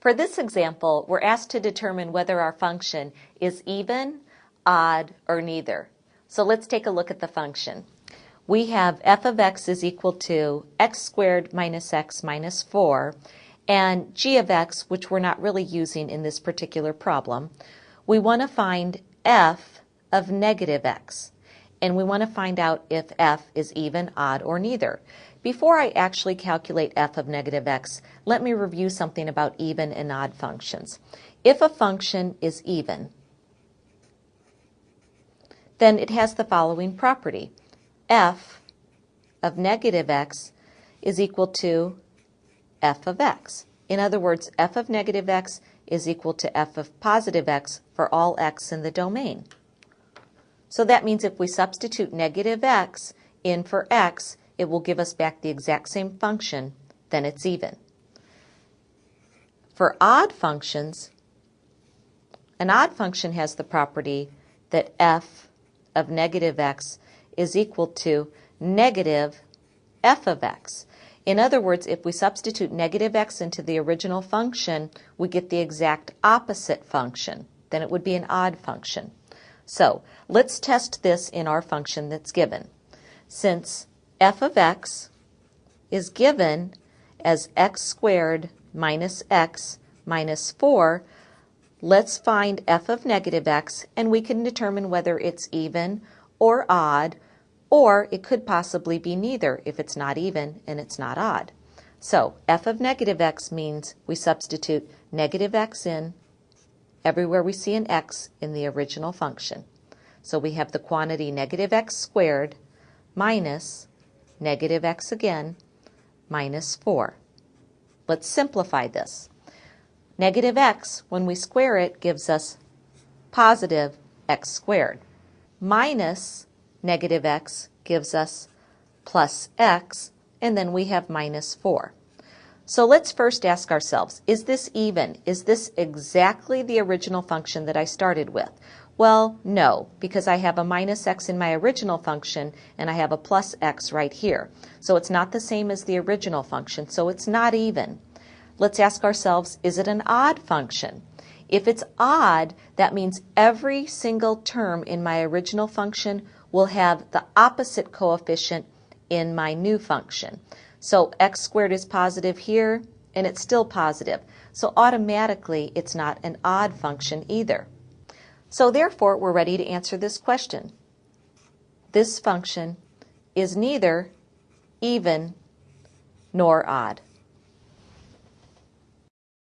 For this example, we're asked to determine whether our function is even, odd, or neither. So let's take a look at the function. We have f of x is equal to x squared minus x minus 4, and g of x, which we're not really using in this particular problem. We want to find f of negative x, and we want to find out if f is even, odd, or neither. Before I actually calculate f of negative x, let me review something about even and odd functions. If a function is even, then it has the following property. F of negative x is equal to f of x. In other words, f of negative x is equal to f of positive x for all x in the domain. So that means if we substitute negative x in for x, it will give us back the exact same function, then it's even. For odd functions, an odd function has the property that f of negative x is equal to negative f of x. In other words, if we substitute negative x into the original function, we get the exact opposite function. Then it would be an odd function. So let's test this in our function that's given. Since f of x is given as x squared minus x minus 4, let's find f of negative x, and we can determine whether it's even or odd, or it could possibly be neither if it's not even and it's not odd. So f of negative x means we substitute negative x in everywhere we see an x in the original function. So we have the quantity negative x squared minus negative x again minus 4. Let's simplify this. Negative x, when we square it, gives us positive x squared. Minus negative x gives us plus x, and then we have minus 4. So let's first ask ourselves, is this even? Is this exactly the original function that I started with? Well, no, because I have a minus x in my original function, and I have a plus x right here. So it's not the same as the original function, so it's not even. Let's ask ourselves, is it an odd function? If it's odd, that means every single term in my original function will have the opposite coefficient in my new function. So x squared is positive here, and it's still positive. So automatically, it's not an odd function either. So therefore, we're ready to answer this question. This function is neither even nor odd.